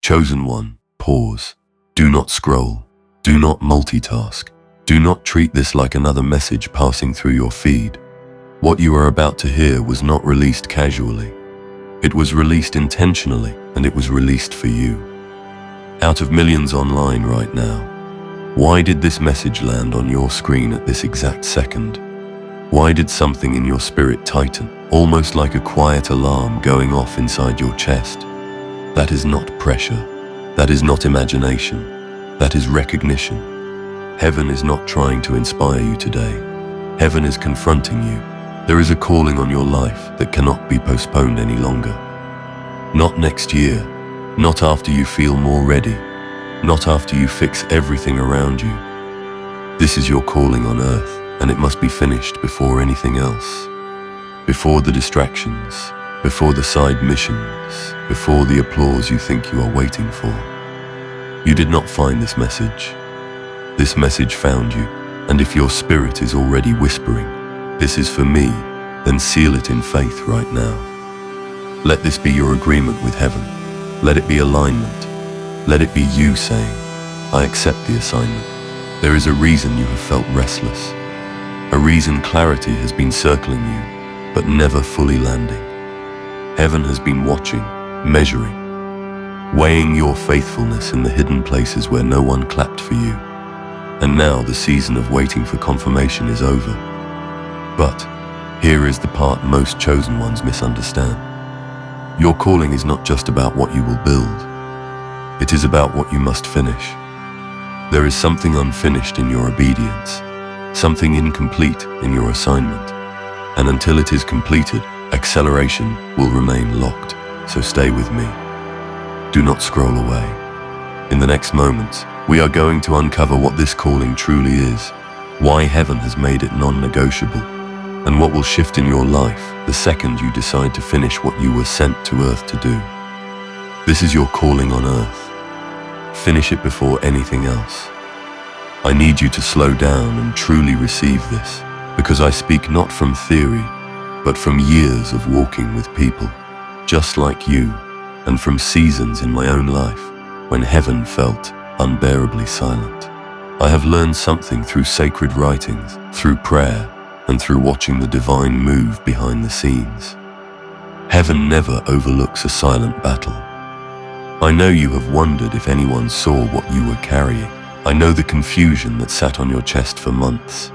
Chosen one, pause. Do not scroll. Do not multitask. Do not treat this like another message passing through your feed. What you are about to hear was not released casually. It was released intentionally, and it was released for you. Out of millions online right now, why did this message land on your screen at this exact second? Why did something in your spirit tighten, almost like a quiet alarm going off inside your chest? That is not pressure. That is not imagination. That is recognition. Heaven is not trying to inspire you today. Heaven is confronting you. There is a calling on your life that cannot be postponed any longer. Not next year. Not after you feel more ready. Not after you fix everything around you. This is your calling on earth, and it must be finished before anything else. Before the distractions, before the side missions, before the applause you think you are waiting for. You did not find this message. This message found you, and if your spirit is already whispering, "This is for me," then seal it in faith right now. Let this be your agreement with heaven. Let it be alignment. Let it be you saying, "I accept the assignment." There is a reason you have felt restless. A reason clarity has been circling you, but never fully landing. Heaven has been watching, measuring, weighing your faithfulness in the hidden places where no one clapped for you. And now the season of waiting for confirmation is over. But here is the part most chosen ones misunderstand. Your calling is not just about what you will build. It is about what you must finish. There is something unfinished in your obedience, something incomplete in your assignment. And until it is completed, acceleration will remain locked. So stay with me. Do not scroll away. In the next moments, we are going to uncover what this calling truly is, why heaven has made it non-negotiable, and what will shift in your life the second you decide to finish what you were sent to earth to do. This is your calling on earth. Finish it before anything else. I need you to slow down and truly receive this, because I speak not from theory, but from years of walking with people, just like you, and from seasons in my own life when heaven felt unbearably silent. I have learned something through sacred writings, through prayer, and through watching the divine move behind the scenes. Heaven never overlooks a silent battle. I know you have wondered if anyone saw what you were carrying. I know the confusion that sat on your chest for months,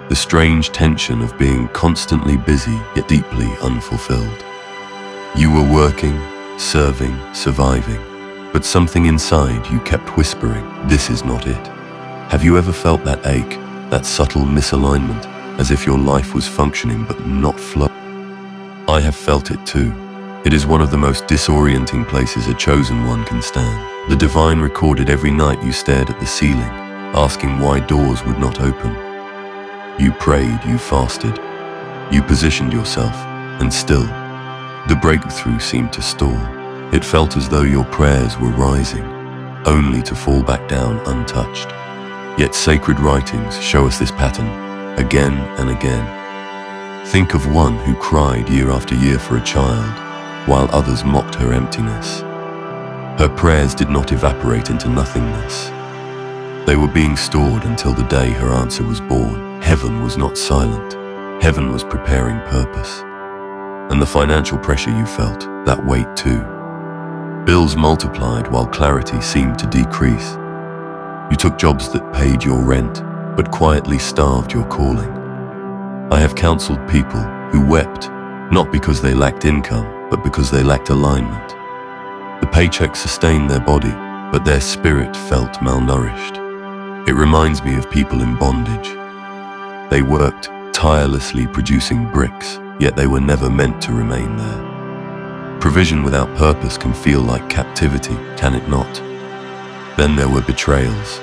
the strange tension of being constantly busy yet deeply unfulfilled. You were working, serving, surviving, but something inside you kept whispering, "This is not it." Have you ever felt that ache, that subtle misalignment, as if your life was functioning but not flowing? I have felt it too. It is one of the most disorienting places a chosen one can stand. The divine recorded every night you stared at the ceiling, asking why doors would not open. You prayed, you fasted, you positioned yourself, and still, the breakthrough seemed to stall. It felt as though your prayers were rising, only to fall back down untouched. Yet sacred writings show us this pattern again and again. Think of one who cried year after year for a child, while others mocked her emptiness. Her prayers did not evaporate into nothingness. They were being stored until the day her answer was born. Heaven was not silent. Heaven was preparing purpose. And the financial pressure you felt, that weight too. Bills multiplied while clarity seemed to decrease. You took jobs that paid your rent, but quietly starved your calling. I have counseled people who wept, not because they lacked income, but because they lacked alignment. The paycheck sustained their body, but their spirit felt malnourished. It reminds me of people in bondage. They worked tirelessly producing bricks, yet they were never meant to remain there. Provision without purpose can feel like captivity, can it not? Then there were betrayals,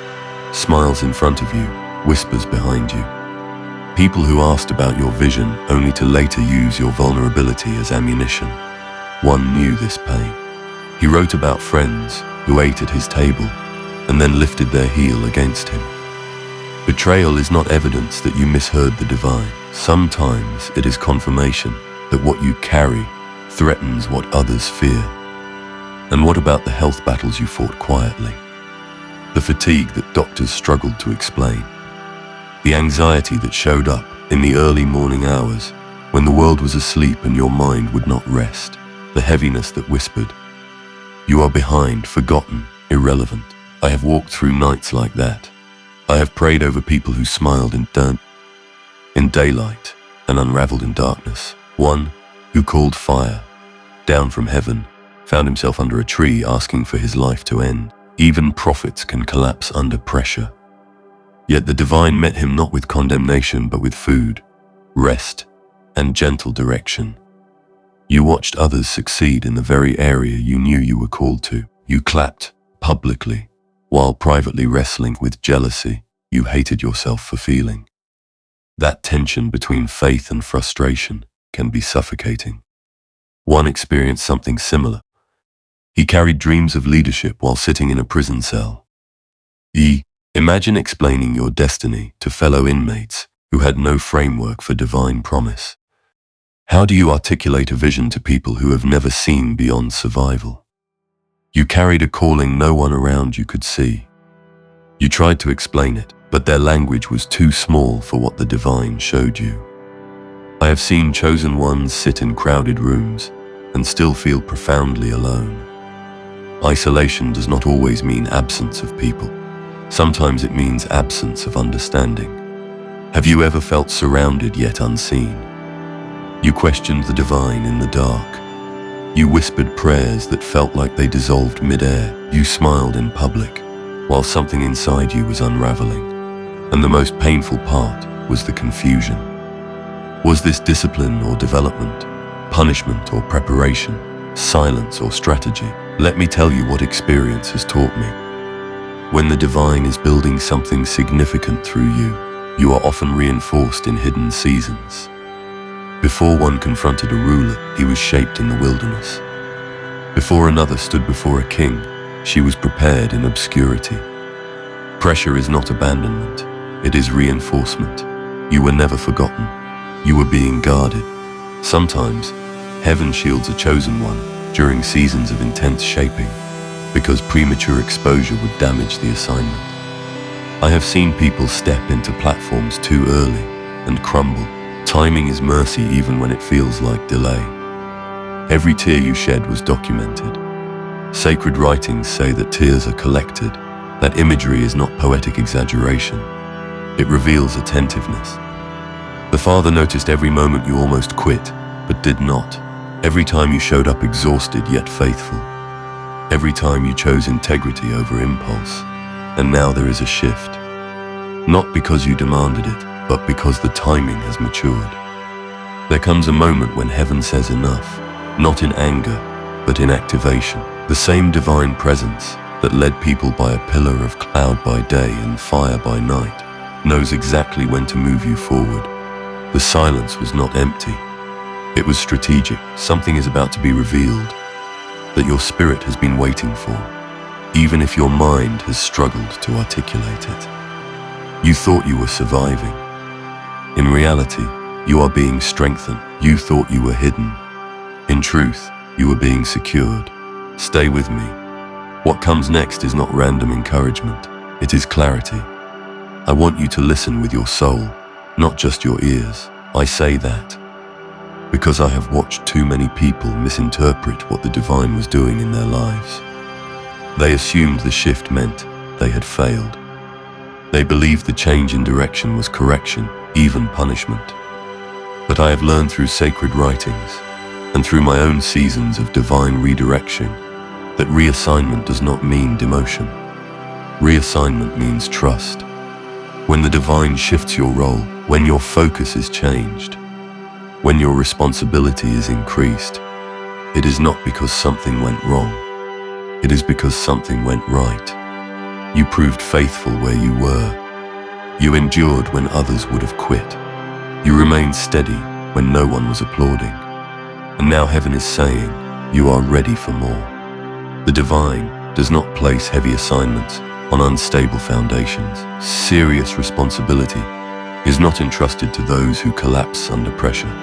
smiles in front of you, whispers behind you. People who asked about your vision only to later use your vulnerability as ammunition. One knew this pain. He wrote about friends who ate at his table and then lifted their heel against him. Betrayal is not evidence that you misheard the divine. Sometimes it is confirmation that what you carry threatens what others fear. And what about the health battles you fought quietly? The fatigue that doctors struggled to explain? The anxiety that showed up in the early morning hours when the world was asleep and your mind would not rest? The heaviness that whispered, "You are behind, forgotten, irrelevant." I have walked through nights like that. I have prayed over people who smiled in daylight and unraveled in darkness. One who called fire down from heaven found himself under a tree asking for his life to end. Even prophets can collapse under pressure. Yet the divine met him not with condemnation but with food, rest, and gentle direction. You watched others succeed in the very area you knew you were called to. You clapped publicly, while privately wrestling with jealousy you hated yourself for feeling. That tension between faith and frustration can be suffocating. One experienced something similar. He carried dreams of leadership while sitting in a prison cell. Imagine explaining your destiny to fellow inmates who had no framework for divine promise. How do you articulate a vision to people who have never seen beyond survival? You carried a calling no one around you could see. You tried to explain it, but their language was too small for what the divine showed you. I have seen chosen ones sit in crowded rooms and still feel profoundly alone. Isolation does not always mean absence of people. Sometimes it means absence of understanding. Have you ever felt surrounded yet unseen? You questioned the divine in the dark. You whispered prayers that felt like they dissolved mid-air. You smiled in public, while something inside you was unraveling. And the most painful part was the confusion. Was this discipline or development, punishment or preparation, silence or strategy? Let me tell you what experience has taught me. When the divine is building something significant through you, you are often reinforced in hidden seasons. Before one confronted a ruler, he was shaped in the wilderness. Before another stood before a king, she was prepared in obscurity. Pressure is not abandonment, it is reinforcement. You were never forgotten. You were being guarded. Sometimes, heaven shields a chosen one during seasons of intense shaping, because premature exposure would damage the assignment. I have seen people step into platforms too early and crumble. Timing is mercy even when it feels like delay. Every tear you shed was documented. Sacred writings say that tears are collected. That imagery is not poetic exaggeration. It reveals attentiveness. The Father noticed every moment you almost quit, but did not. Every time you showed up exhausted yet faithful. Every time you chose integrity over impulse. And now there is a shift. Not because you demanded it, but because the timing has matured. There comes a moment when heaven says enough, not in anger, but in activation. The same divine presence that led people by a pillar of cloud by day and fire by night knows exactly when to move you forward. The silence was not empty. It was strategic. Something is about to be revealed that your spirit has been waiting for, even if your mind has struggled to articulate it. You thought you were surviving. In reality, you are being strengthened. You thought you were hidden. In truth, you were being secured. Stay with me. What comes next is not random encouragement. It is clarity. I want you to listen with your soul, not just your ears. I say that because I have watched too many people misinterpret what the divine was doing in their lives. They assumed the shift meant they had failed. They believed the change in direction was correction, even punishment. But I have learned through sacred writings and through my own seasons of divine redirection that reassignment does not mean demotion. Reassignment means trust. When the divine shifts your role, when your focus is changed, when your responsibility is increased, it is not because something went wrong. It is because something went right. You proved faithful where you were. You endured when others would have quit. You remained steady when no one was applauding. And now heaven is saying, you are ready for more. The divine does not place heavy assignments on unstable foundations. Serious responsibility is not entrusted to those who collapse under pressure.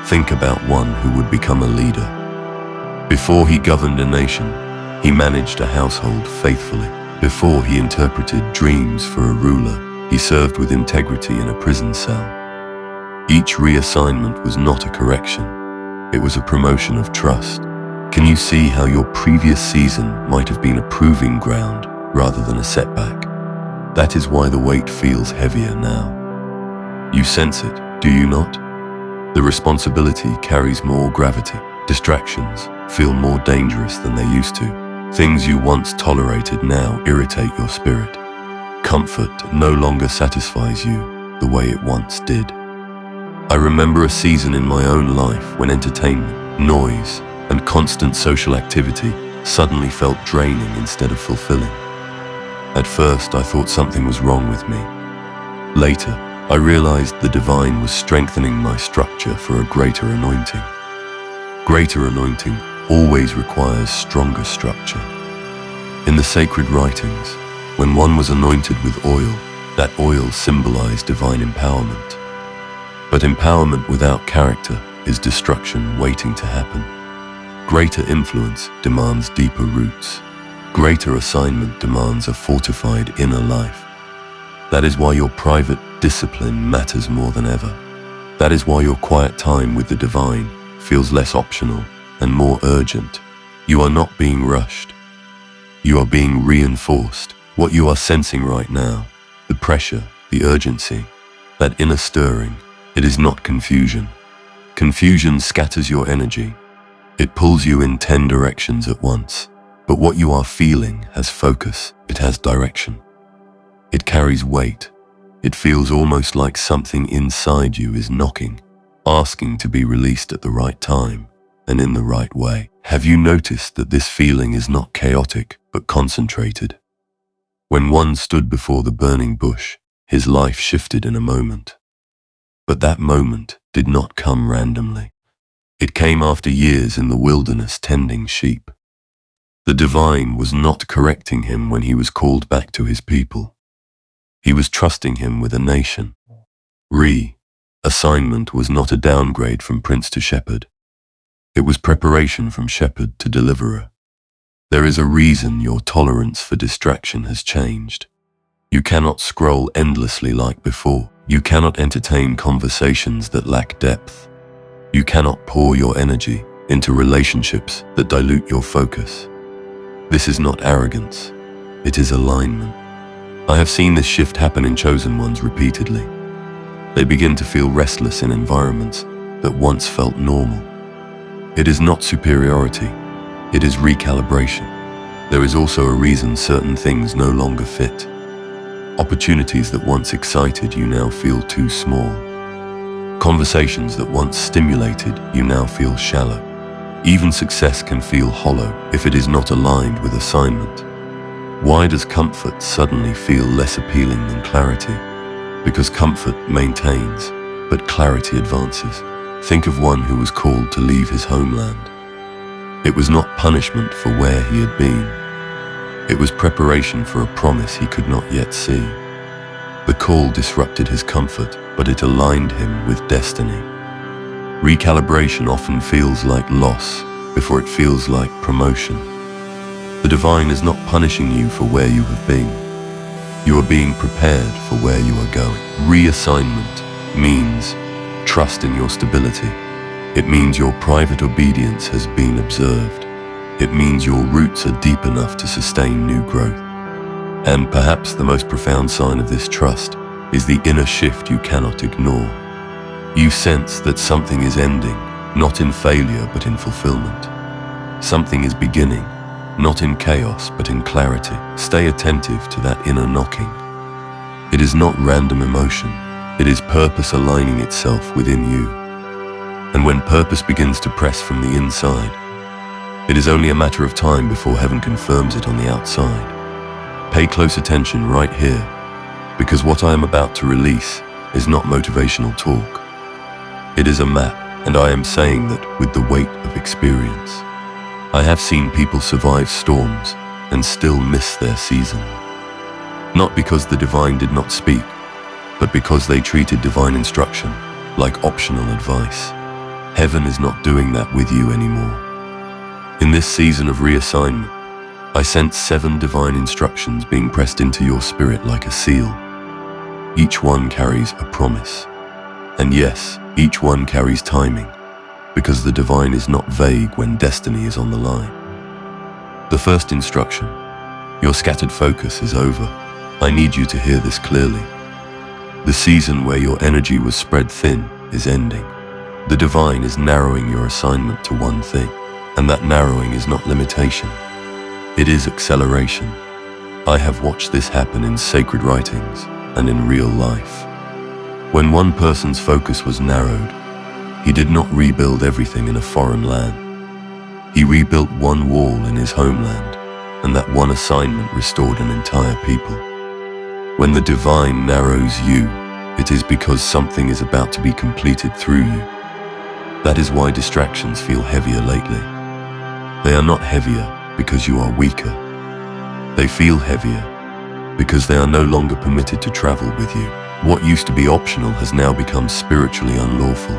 Think about one who would become a leader. Before he governed a nation, he managed a household faithfully. Before he interpreted dreams for a ruler, he served with integrity in a prison cell. Each reassignment was not a correction. It was a promotion of trust. Can you see how your previous season might have been a proving ground rather than a setback? That is why the weight feels heavier now. You sense it, do you not? The responsibility carries more gravity. Distractions feel more dangerous than they used to. Things you once tolerated now irritate your spirit. Comfort no longer satisfies you the way it once did. I remember a season in my own life when entertainment, noise, and constant social activity suddenly felt draining instead of fulfilling. At first, I thought something was wrong with me. Later, I realized the divine was strengthening my structure for a greater anointing. Greater anointing always requires stronger structure. In the sacred writings, when one was anointed with oil, that oil symbolized divine empowerment. But empowerment without character is destruction waiting to happen. Greater influence demands deeper roots. Greater assignment demands a fortified inner life. That is why your private discipline matters more than ever. That is why your quiet time with the divine feels less optional and more urgent. You are not being rushed. You are being reinforced. What you are sensing right now, the pressure, the urgency, that inner stirring, it is not confusion. Confusion scatters your energy. It pulls you in 10 directions at once. But what you are feeling has focus. It has direction. It carries weight. It feels almost like something inside you is knocking, asking to be released at the right time and in the right way. Have you noticed that this feeling is not chaotic, but concentrated? When one stood before the burning bush, his life shifted in a moment. But that moment did not come randomly. It came after years in the wilderness tending sheep. The divine was not correcting him when he was called back to his people. He was trusting him with a nation. Assignment was not a downgrade from prince to shepherd. It was preparation from shepherd to deliverer. There is a reason your tolerance for distraction has changed. You cannot scroll endlessly like before. You cannot entertain conversations that lack depth. You cannot pour your energy into relationships that dilute your focus. This is not arrogance. It is alignment. I have seen this shift happen in chosen ones repeatedly. They begin to feel restless in environments that once felt normal. It is not superiority. It is recalibration. There is also a reason certain things no longer fit. Opportunities that once excited you now feel too small. Conversations that once stimulated you now feel shallow. Even success can feel hollow if it is not aligned with assignment. Why does comfort suddenly feel less appealing than clarity? Because comfort maintains, but clarity advances. Think of one who was called to leave his homeland. It was not punishment for where he had been. It was preparation for a promise he could not yet see. The call disrupted his comfort, but it aligned him with destiny. Recalibration often feels like loss before it feels like promotion. The divine is not punishing you for where you have been. You are being prepared for where you are going. Reassignment means trust in your stability. It means your private obedience has been observed. It means your roots are deep enough to sustain new growth. And perhaps the most profound sign of this trust is the inner shift you cannot ignore. You sense that something is ending, not in failure but in fulfillment. Something is beginning, not in chaos but in clarity. Stay attentive to that inner knocking. It is not random emotion, it is purpose aligning itself within you. And when purpose begins to press from the inside, it is only a matter of time before heaven confirms it on the outside. Pay close attention right here, because what I am about to release is not motivational talk. It is a map, and I am saying that with the weight of experience. I have seen people survive storms and still miss their season. Not because the divine did not speak, but because they treated divine instruction like optional advice. Heaven is not doing that with you anymore. In this season of reassignment, I sense 7 divine instructions being pressed into your spirit like a seal. Each one carries a promise. And yes, each one carries timing, because the divine is not vague when destiny is on the line. The first instruction: your scattered focus is over. I need you to hear this clearly. The season where your energy was spread thin is ending. The divine is narrowing your assignment to one thing, and that narrowing is not limitation. It is acceleration. I have watched this happen in sacred writings and in real life. When one person's focus was narrowed, he did not rebuild everything in a foreign land. He rebuilt one wall in his homeland, and that one assignment restored an entire people. When the divine narrows you, it is because something is about to be completed through you. That is why distractions feel heavier lately. They are not heavier because you are weaker. They feel heavier because they are no longer permitted to travel with you. What used to be optional has now become spiritually unlawful.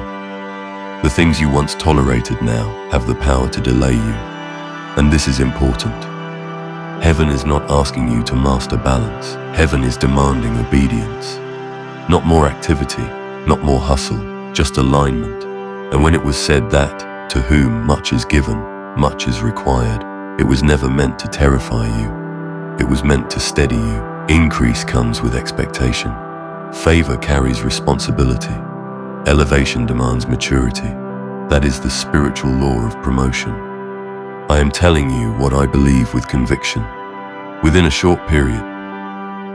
The things you once tolerated now have the power to delay you. And this is important. Heaven is not asking you to master balance. Heaven is demanding obedience. Not more activity, not more hustle, just alignment. And when it was said that, to whom much is given, much is required, it was never meant to terrify you. It was meant to steady you. Increase comes with expectation. Favor carries responsibility. Elevation demands maturity. That is the spiritual law of promotion. I am telling you what I believe with conviction. Within a short period,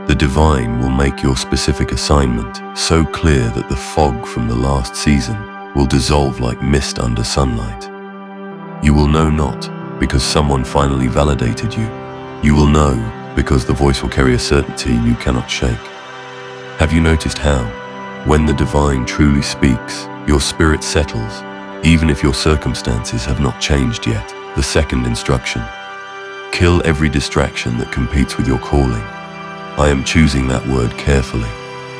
the divine will make your specific assignment so clear that the fog from the last season will dissolve like mist under sunlight. You will know not because someone finally validated you. You will know because the voice will carry a certainty you cannot shake. Have you noticed how, when the divine truly speaks, your spirit settles, even if your circumstances have not changed yet? The second instruction: kill every distraction that competes with your calling. I am choosing that word carefully.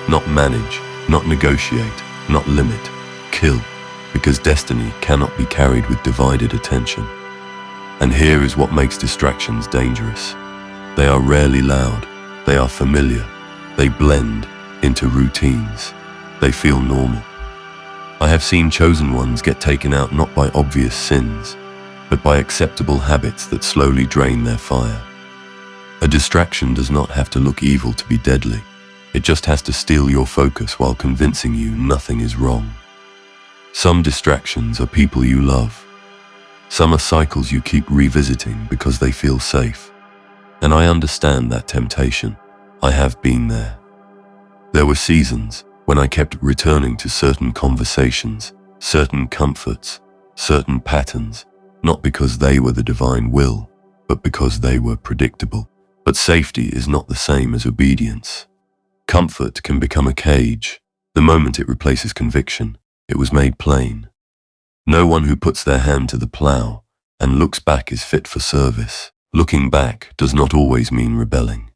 Not manage, not negotiate, not limit. Kill, because destiny cannot be carried with divided attention. And here is what makes distractions dangerous. They are rarely loud. They are familiar. They blend into routines. They feel normal. I have seen chosen ones get taken out not by obvious sins, but by acceptable habits that slowly drain their fire. A distraction does not have to look evil to be deadly. It just has to steal your focus while convincing you nothing is wrong. Some distractions are people you love. Some are cycles you keep revisiting because they feel safe. And I understand that temptation. I have been there. There were seasons when I kept returning to certain conversations, certain comforts, certain patterns, not because they were the divine will, but because they were predictable. But safety is not the same as obedience. Comfort can become a cage. The moment it replaces conviction, it was made plain. No one who puts their hand to the plow and looks back is fit for service. Looking back does not always mean rebelling.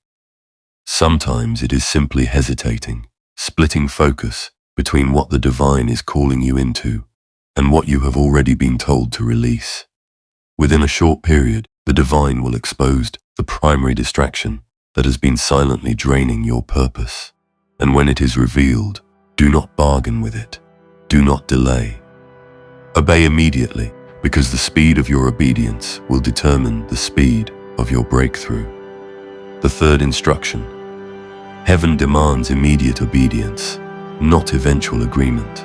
Sometimes it is simply hesitating, splitting focus between what the divine is calling you into and what you have already been told to release. Within a short period, the divine will expose the primary distraction that has been silently draining your purpose. And when it is revealed, do not bargain with it. Do not delay. Obey immediately, because the speed of your obedience will determine the speed of your breakthrough. The third instruction: heaven demands immediate obedience, not eventual agreement.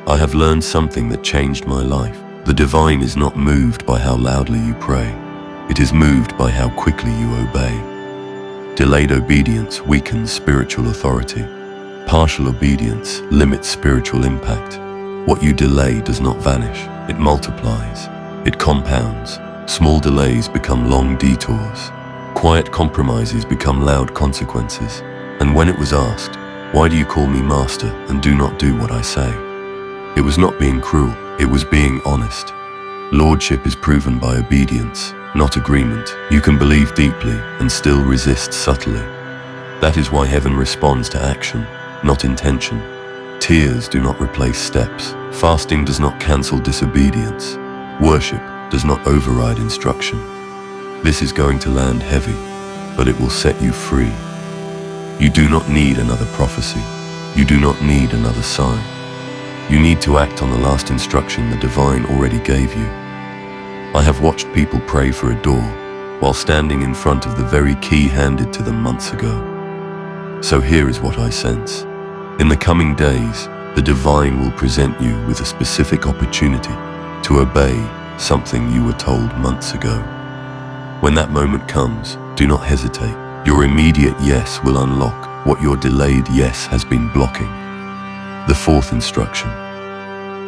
I have learned something that changed my life. The divine is not moved by how loudly you pray. It is moved by how quickly you obey. Delayed obedience weakens spiritual authority. Partial obedience limits spiritual impact. What you delay does not vanish. It multiplies. It compounds. Small delays become long detours. Quiet compromises become loud consequences. And when it was asked, "Why do you call me master and do not do what I say?" it was not being cruel. It was being honest. Lordship is proven by obedience, not agreement. You can believe deeply and still resist subtly. That is why heaven responds to action, not intention. Tears do not replace steps. Fasting does not cancel disobedience. Worship does not override instruction. This is going to land heavy, but it will set you free. You do not need another prophecy. You do not need another sign. You need to act on the last instruction the divine already gave you. I have watched people pray for a door while standing in front of the very key handed to them months ago. So here is what I sense. In the coming days, the divine will present you with a specific opportunity to obey something you were told months ago. When that moment comes, do not hesitate. Your immediate yes will unlock what your delayed yes has been blocking. The fourth instruction.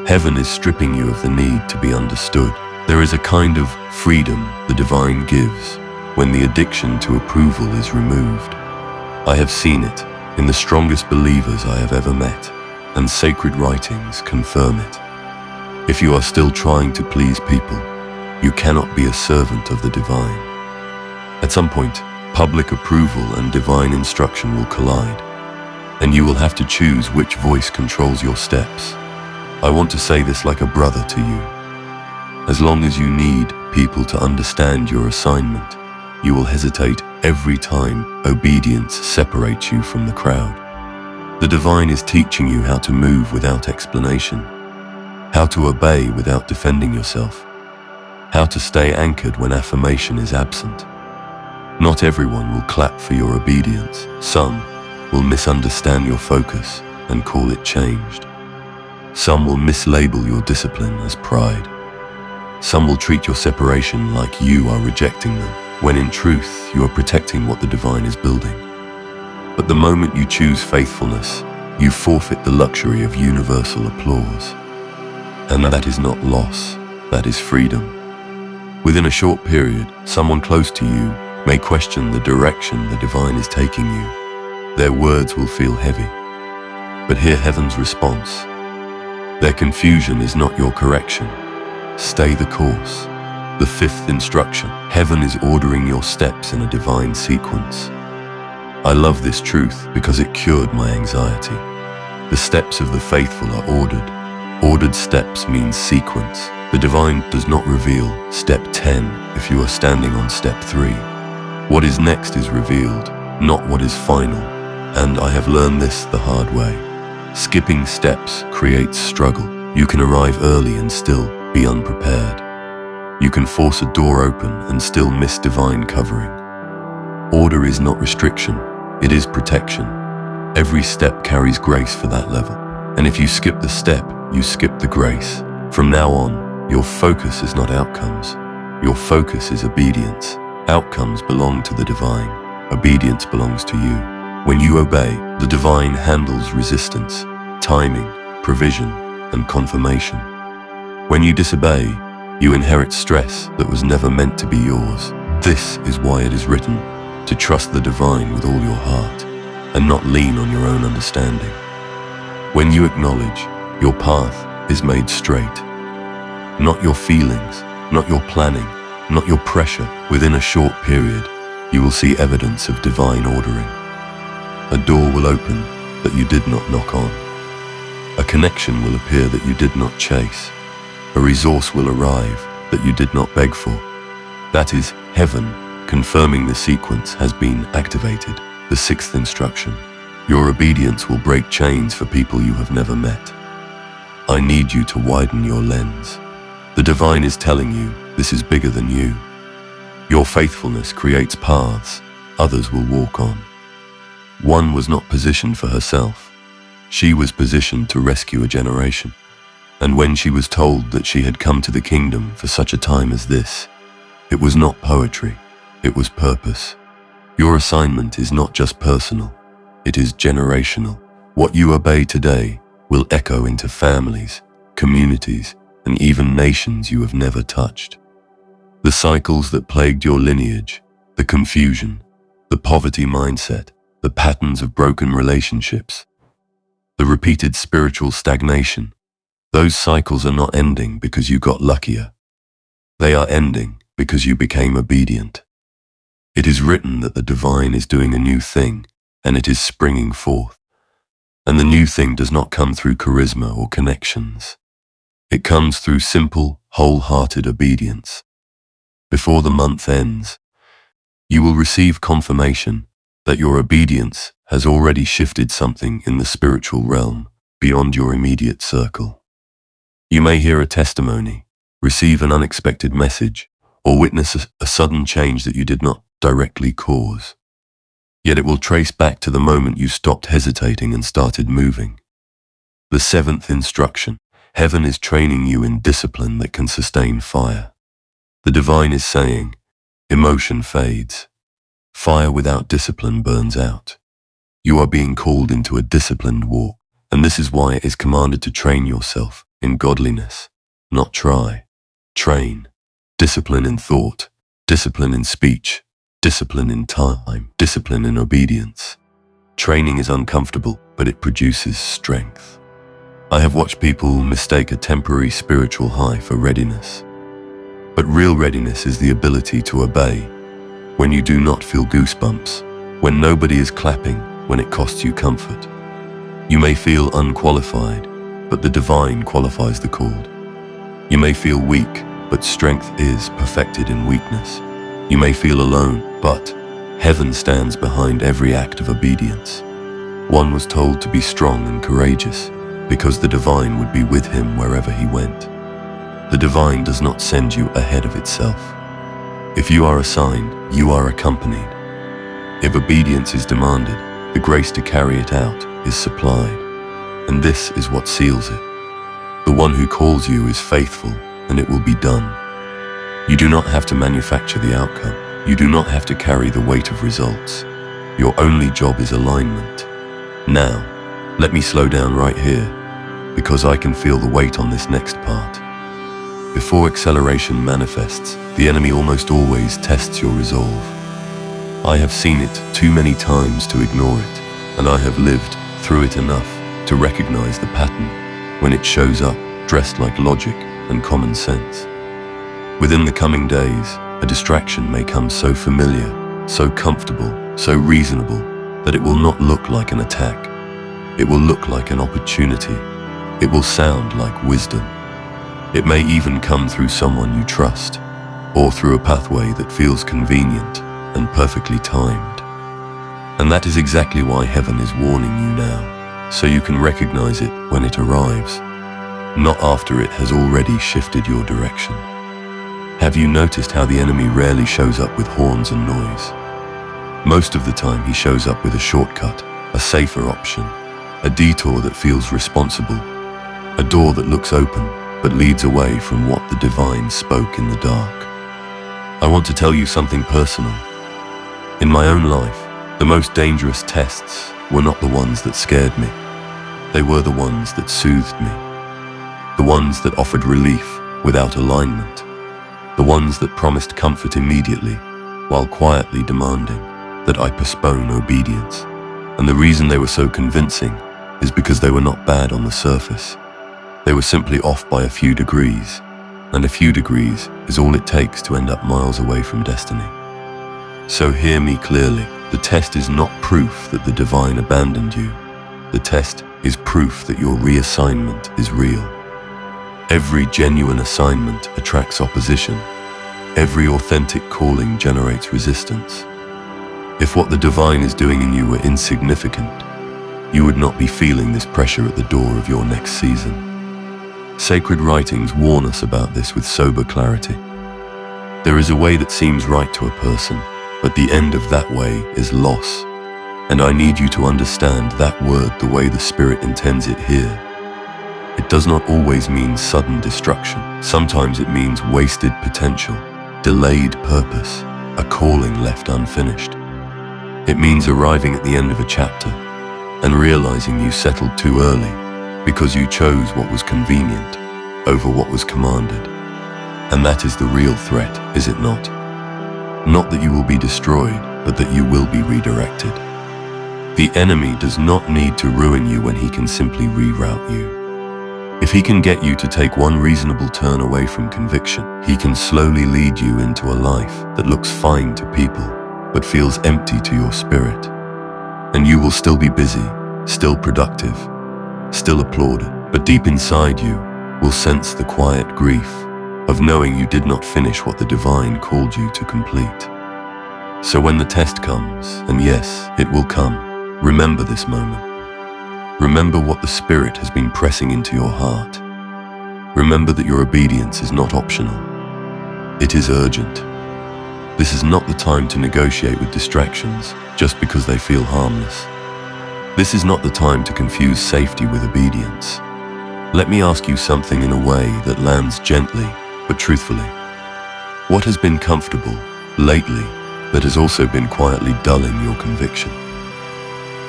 Heaven is stripping you of the need to be understood. There is a kind of freedom the divine gives when the addiction to approval is removed. I have seen it in the strongest believers I have ever met, and sacred writings confirm it. If you are still trying to please people, you cannot be a servant of the divine. At some point, public approval and divine instruction will collide, and you will have to choose which voice controls your steps. I want to say this like a brother to you. As long as you need people to understand your assignment, you will hesitate every time obedience separates you from the crowd. The divine is teaching you how to move without explanation, how to obey without defending yourself, how to stay anchored when affirmation is absent. Not everyone will clap for your obedience. Some will misunderstand your focus and call it changed. Some will mislabel your discipline as pride. Some will treat your separation like you are rejecting them, when in truth you are protecting what the divine is building. But the moment you choose faithfulness, you forfeit the luxury of universal applause. And that is not loss, that is freedom. Within a short period, someone close to you may question the direction the divine is taking you. Their words will feel heavy. But hear heaven's response. Their confusion is not your correction. Stay the course. The fifth instruction. Heaven is ordering your steps in a divine sequence. I love this truth because it cured my anxiety. The steps of the faithful are ordered. Ordered steps means sequence. The divine does not reveal step 10 if you are standing on step 3. What is next is revealed, not what is final. And I have learned this the hard way. Skipping steps creates struggle. You can arrive early and still be unprepared. You can force a door open and still miss divine covering. Order is not restriction, it is protection. Every step carries grace for that level. And if you skip the step, you skip the grace. From now on, your focus is not outcomes. Your focus is obedience. Outcomes belong to the divine. Obedience belongs to you. When you obey, the divine handles resistance, timing, provision, and confirmation. When you disobey, you inherit stress that was never meant to be yours. This is why it is written to trust the divine with all your heart and not lean on your own understanding. When you acknowledge, your path is made straight. Not your feelings, not your planning, not your pressure. Within a short period, you will see evidence of divine ordering. A door will open that you did not knock on. A connection will appear that you did not chase. A resource will arrive that you did not beg for. That is heaven confirming the sequence has been activated. The sixth instruction. Your obedience will break chains for people you have never met. I need you to widen your lens. The divine is telling you this is bigger than you. Your faithfulness creates paths others will walk on. One was not positioned for herself. She was positioned to rescue a generation. And when she was told that she had come to the kingdom for such a time as this, it was not poetry, it was purpose. Your assignment is not just personal, it is generational. What you obey today will echo into families, communities, and even nations you have never touched. The cycles that plagued your lineage, the confusion, the poverty mindset, the patterns of broken relationships, the repeated spiritual stagnation, those cycles are not ending because you got luckier. They are ending because you became obedient. It is written that the divine is doing a new thing, and it is springing forth. And the new thing does not come through charisma or connections. It comes through simple, wholehearted obedience. Before the month ends, you will receive confirmation that your obedience has already shifted something in the spiritual realm beyond your immediate circle. You may hear a testimony, receive an unexpected message, or witness a sudden change that you did not directly cause. Yet it will trace back to the moment you stopped hesitating and started moving. The seventh instruction: heaven is training you in discipline that can sustain fire. The divine is saying, emotion fades. Fire without discipline burns out. You are being called into a disciplined walk, and this is why it is commanded to train yourself in godliness, not try. Train. Discipline in thought, discipline in speech, discipline in time, discipline in obedience. Training is uncomfortable, but it produces strength. I have watched people mistake a temporary spiritual high for readiness. But real readiness is the ability to obey when you do not feel goosebumps, when nobody is clapping, when it costs you comfort. You may feel unqualified, but the divine qualifies the called. You may feel weak, but strength is perfected in weakness. You may feel alone, but heaven stands behind every act of obedience. One was told to be strong and courageous, because the divine would be with him wherever he went. The divine does not send you ahead of itself. If you are assigned, you are accompanied. If obedience is demanded, the grace to carry it out is supplied. And this is what seals it. The one who calls you is faithful, and it will be done. You do not have to manufacture the outcome. You do not have to carry the weight of results. Your only job is alignment. Now, let me slow down right here, because I can feel the weight on this next part. Before acceleration manifests, the enemy almost always tests your resolve. I have seen it too many times to ignore it, and I have lived through it enough to recognize the pattern when it shows up dressed like logic and common sense. Within the coming days, a distraction may come so familiar, so comfortable, so reasonable, that it will not look like an attack. It will look like an opportunity. It will sound like wisdom. It may even come through someone you trust, or through a pathway that feels convenient and perfectly timed. And that is exactly why heaven is warning you now, so you can recognize it when it arrives, not after it has already shifted your direction. Have you noticed how the enemy rarely shows up with horns and noise? Most of the time he shows up with a shortcut, a safer option, a detour that feels responsible, a door that looks open but leads away from what the divine spoke in the dark. I want to tell you something personal. In my own life, the most dangerous tests were not the ones that scared me. They were the ones that soothed me. The ones that offered relief without alignment. The ones that promised comfort immediately, while quietly demanding that I postpone obedience. And the reason they were so convincing is because they were not bad on the surface. They were simply off by a few degrees, and a few degrees is all it takes to end up miles away from destiny. So hear me clearly. The test is not proof that the divine abandoned you. The test is proof that your reassignment is real. Every genuine assignment attracts opposition. Every authentic calling generates resistance. If what the divine is doing in you were insignificant, you would not be feeling this pressure at the door of your next season. Sacred writings warn us about this with sober clarity. There is a way that seems right to a person, but the end of that way is loss. And I need you to understand that word the way the Spirit intends it here. It does not always mean sudden destruction. Sometimes it means wasted potential, delayed purpose, a calling left unfinished. It means arriving at the end of a chapter and realizing you settled too early because you chose what was convenient over what was commanded. And that is the real threat, is it not? Not that you will be destroyed, but that you will be redirected. The enemy does not need to ruin you when he can simply reroute you. If he can get you to take one reasonable turn away from conviction, he can slowly lead you into a life that looks fine to people, but feels empty to your spirit. And you will still be busy, still productive, still applauded, but deep inside you, will sense the quiet grief of knowing you did not finish what the divine called you to complete. So when the test comes, and yes, it will come, remember this moment. Remember what the Spirit has been pressing into your heart. Remember that your obedience is not optional. It is urgent. This is not the time to negotiate with distractions just because they feel harmless. This is not the time to confuse safety with obedience. Let me ask you something in a way that lands gently, but truthfully. What has been comfortable lately that has also been quietly dulling your conviction?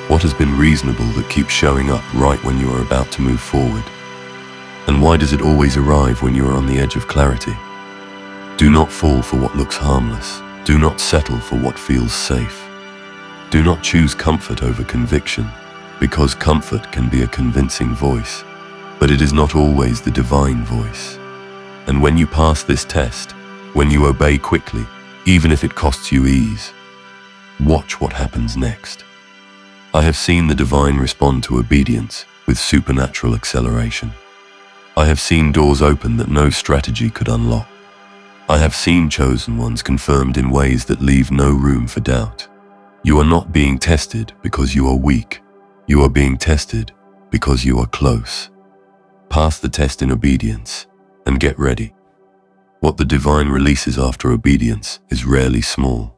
What has been reasonable that keeps showing up right when you are about to move forward? And why does it always arrive when you are on the edge of clarity? Do not fall for what looks harmless. Do not settle for what feels safe. Do not choose comfort over conviction, because comfort can be a convincing voice, but it is not always the divine voice. And when you pass this test, when you obey quickly, even if it costs you ease, watch what happens next. I have seen the divine respond to obedience with supernatural acceleration. I have seen doors open that no strategy could unlock. I have seen chosen ones confirmed in ways that leave no room for doubt. You are not being tested because you are weak. You are being tested because you are close. Pass the test in obedience and get ready. What the divine releases after obedience is rarely small.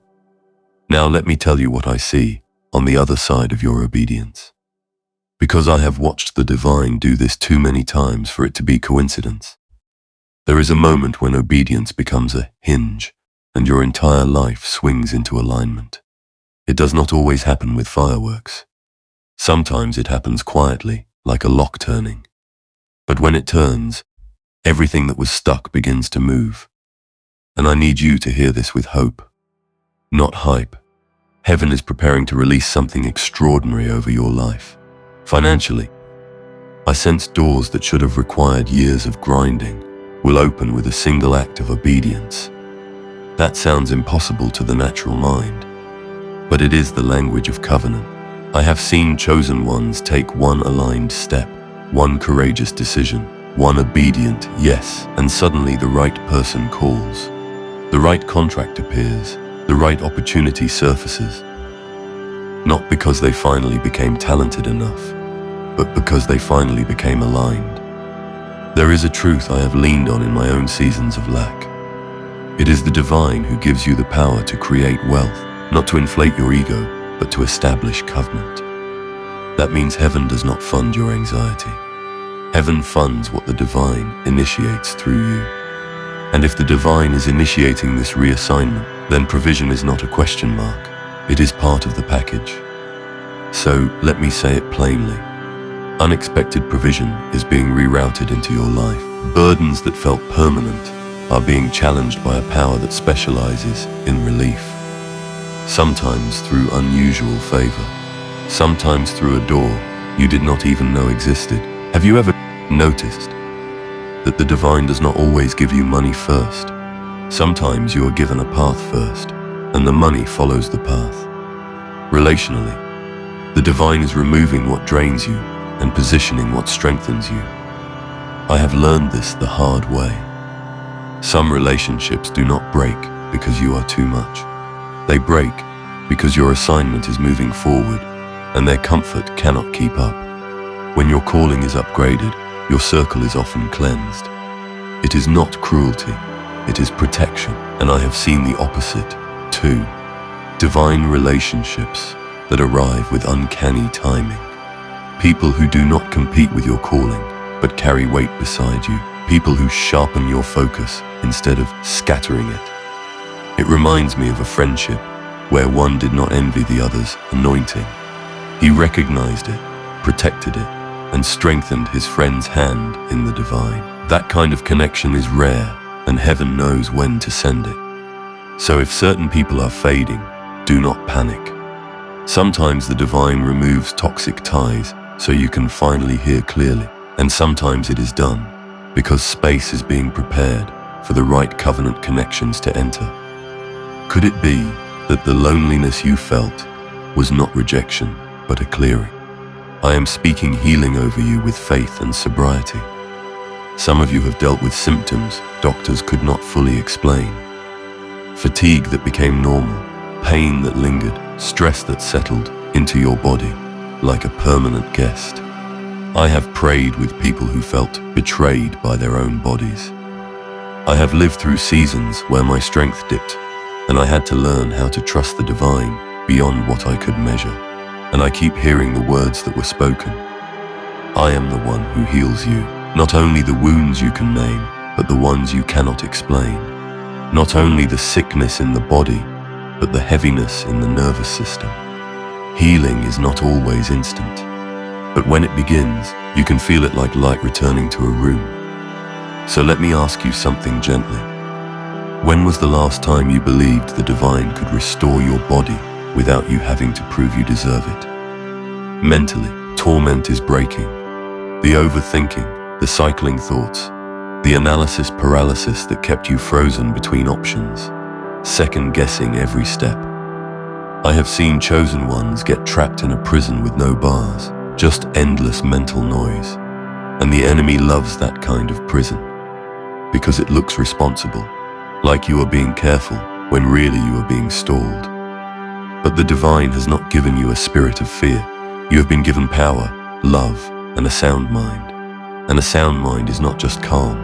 Now let me tell you what I see on the other side of your obedience. Because I have watched the divine do this too many times for it to be coincidence. There is a moment when obedience becomes a hinge and your entire life swings into alignment. It does not always happen with fireworks. Sometimes it happens quietly, like a lock turning. But when it turns, everything that was stuck begins to move. And I need you to hear this with hope, not hype. Heaven is preparing to release something extraordinary over your life. Financially, I sense doors that should have required years of grinding will open with a single act of obedience. That sounds impossible to the natural mind, but it is the language of covenant. I have seen chosen ones take one aligned step, one courageous decision, one obedient yes, and suddenly the right person calls. The right contract appears, the right opportunity surfaces. Not because they finally became talented enough, but because they finally became aligned. There is a truth I have leaned on in my own seasons of lack. It is the divine who gives you the power to create wealth, not to inflate your ego, but to establish covenant. That means heaven does not fund your anxiety. Heaven funds what the divine initiates through you. And if the divine is initiating this reassignment, then provision is not a question mark. It is part of the package. So let me say it plainly. Unexpected provision is being rerouted into your life. Burdens that felt permanent are being challenged by a power that specializes in relief. Sometimes through unusual favor. Sometimes through a door you did not even know existed. Have you ever noticed that the divine does not always give you money first? Sometimes you are given a path first, and the money follows the path. Relationally, the divine is removing what drains you and positioning what strengthens you. I have learned this the hard way. Some relationships do not break because you are too much. They break because your assignment is moving forward and their comfort cannot keep up. When your calling is upgraded, your circle is often cleansed. It is not cruelty, it is protection, and I have seen the opposite too. Divine relationships that arrive with uncanny timing. People who do not compete with your calling, but carry weight beside you. People who sharpen your focus instead of scattering it. It reminds me of a friendship where one did not envy the other's anointing. He recognized it, protected it, and strengthened his friend's hand in the divine. That kind of connection is rare, and heaven knows when to send it. So if certain people are fading, do not panic. Sometimes the divine removes toxic ties so you can finally hear clearly. And sometimes it is done because space is being prepared for the right covenant connections to enter. Could it be that the loneliness you felt was not rejection, but a clearing? I am speaking healing over you with faith and sobriety. Some of you have dealt with symptoms doctors could not fully explain. Fatigue that became normal, pain that lingered, stress that settled into your body like a permanent guest. I have prayed with people who felt betrayed by their own bodies. I have lived through seasons where my strength dipped, and I had to learn how to trust the divine beyond what I could measure. And I keep hearing the words that were spoken. I am the one who heals you. Not only the wounds you can name, but the ones you cannot explain. Not only the sickness in the body, but the heaviness in the nervous system. Healing is not always instant, but when it begins, you can feel it like light returning to a room. So let me ask you something gently. When was the last time you believed the divine could restore your body without you having to prove you deserve it? Mentally, torment is breaking. The overthinking, the cycling thoughts, the analysis paralysis that kept you frozen between options, second-guessing every step. I have seen chosen ones get trapped in a prison with no bars, just endless mental noise. And the enemy loves that kind of prison, because it looks responsible, like you are being careful when really you are being stalled. But the divine has not given you a spirit of fear. You have been given power, love, and a sound mind. And a sound mind is not just calm,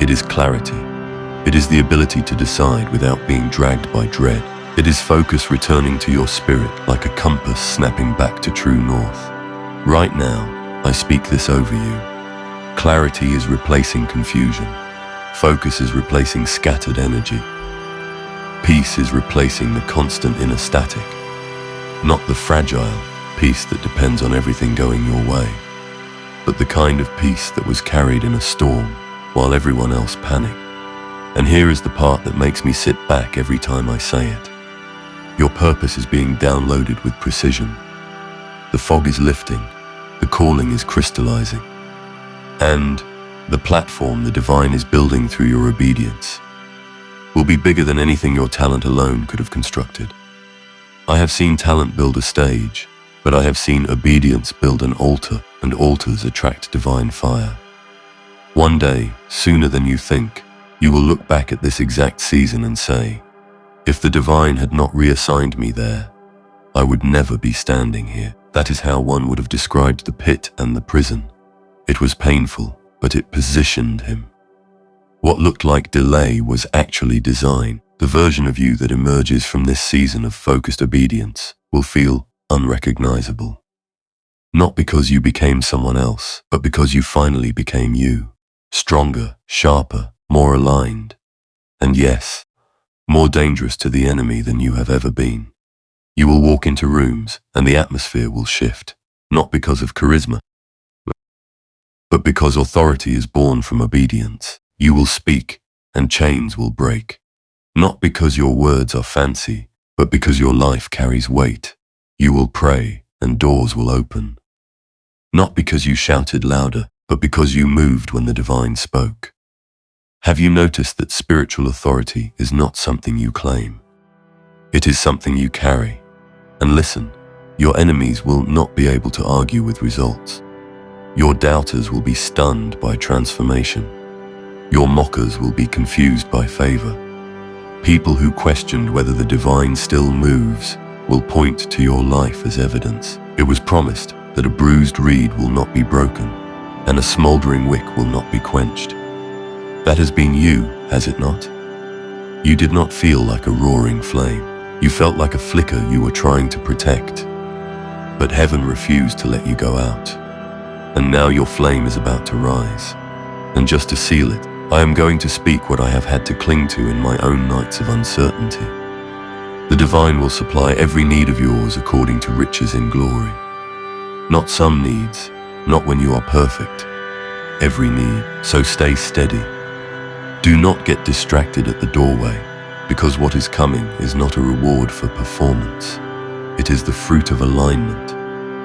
it is clarity. It is the ability to decide without being dragged by dread. It is focus returning to your spirit like a compass snapping back to true north. Right now, I speak this over you. Clarity is replacing confusion. Focus is replacing scattered energy. Peace is replacing the constant inner static, not the fragile peace that depends on everything going your way, but the kind of peace that was carried in a storm while everyone else panicked. And here is the part that makes me sit back every time I say it. Your purpose is being downloaded with precision. The fog is lifting, the calling is crystallizing, and the platform the divine is building through your obedience will be bigger than anything your talent alone could have constructed. I have seen talent build a stage, but I have seen obedience build an altar, and altars attract divine fire. One day, sooner than you think, you will look back at this exact season and say, if the divine had not reassigned me there, I would never be standing here. That is how one would have described the pit and the prison. It was painful, but it positioned him. What looked like delay was actually design. The version of you that emerges from this season of focused obedience will feel unrecognizable. Not because you became someone else, but because you finally became you. Stronger, sharper, more aligned. And yes, more dangerous to the enemy than you have ever been. You will walk into rooms and the atmosphere will shift, not because of charisma, but because authority is born from obedience. You will speak and chains will break. Not because your words are fancy, but because your life carries weight. You will pray and doors will open. Not because you shouted louder, but because you moved when the divine spoke. Have you noticed that spiritual authority is not something you claim? It is something you carry. And listen, your enemies will not be able to argue with results. Your doubters will be stunned by transformation. Your mockers will be confused by favor. People who questioned whether the divine still moves will point to your life as evidence. It was promised that a bruised reed will not be broken, and a smoldering wick will not be quenched. That has been you, has it not? You did not feel like a roaring flame. You felt like a flicker you were trying to protect. But heaven refused to let you go out. And now your flame is about to rise. And just to seal it, I am going to speak what I have had to cling to in my own nights of uncertainty. The divine will supply every need of yours according to riches in glory. Not some needs, not when you are perfect. Every need, so stay steady. Do not get distracted at the doorway, because what is coming is not a reward for performance. It is the fruit of alignment,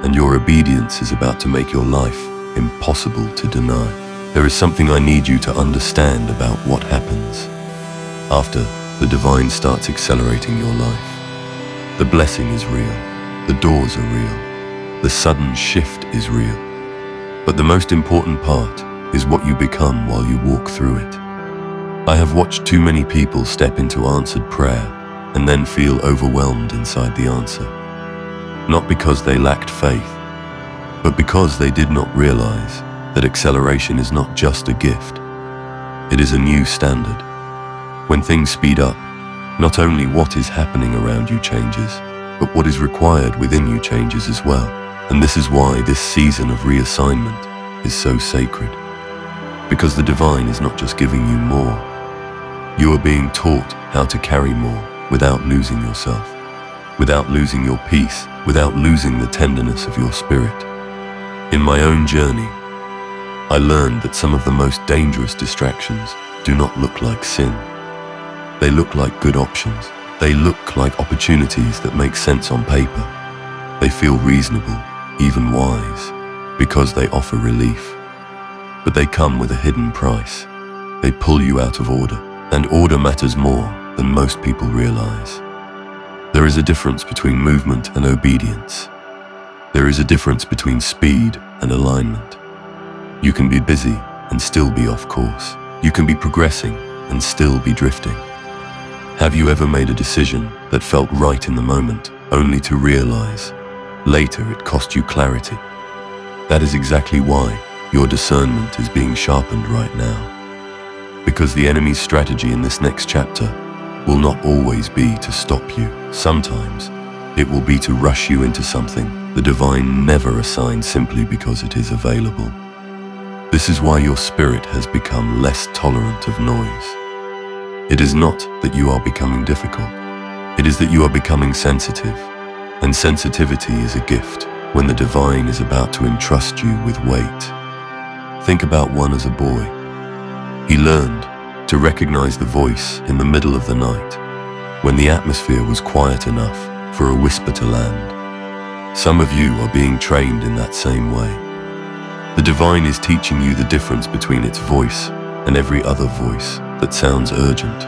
and your obedience is about to make your life impossible to deny. There is something I need you to understand about what happens after the divine starts accelerating your life. The blessing is real, the doors are real, the sudden shift is real. But the most important part is what you become while you walk through it. I have watched too many people step into answered prayer and then feel overwhelmed inside the answer. Not because they lacked faith, but because they did not realize that acceleration is not just a gift. It is a new standard. When things speed up, not only what is happening around you changes, but what is required within you changes as well. And this is why this season of reassignment is so sacred. Because the divine is not just giving you more. You are being taught how to carry more without losing yourself, without losing your peace, without losing the tenderness of your spirit. In my own journey, I learned that some of the most dangerous distractions do not look like sin. They look like good options. They look like opportunities that make sense on paper. They feel reasonable, even wise, because they offer relief. But they come with a hidden price. They pull you out of order, and order matters more than most people realize. There is a difference between movement and obedience. There is a difference between speed and alignment. You can be busy and still be off course. You can be progressing and still be drifting. Have you ever made a decision that felt right in the moment, only to realize later it cost you clarity? That is exactly why your discernment is being sharpened right now. Because the enemy's strategy in this next chapter will not always be to stop you. Sometimes it will be to rush you into something the divine never assigned simply because it is available. This is why your spirit has become less tolerant of noise. It is not that you are becoming difficult. It is that you are becoming sensitive. And sensitivity is a gift when the divine is about to entrust you with weight. Think about one as a boy. He learned to recognize the voice in the middle of the night, when the atmosphere was quiet enough for a whisper to land. Some of you are being trained in that same way. The divine is teaching you the difference between its voice and every other voice that sounds urgent.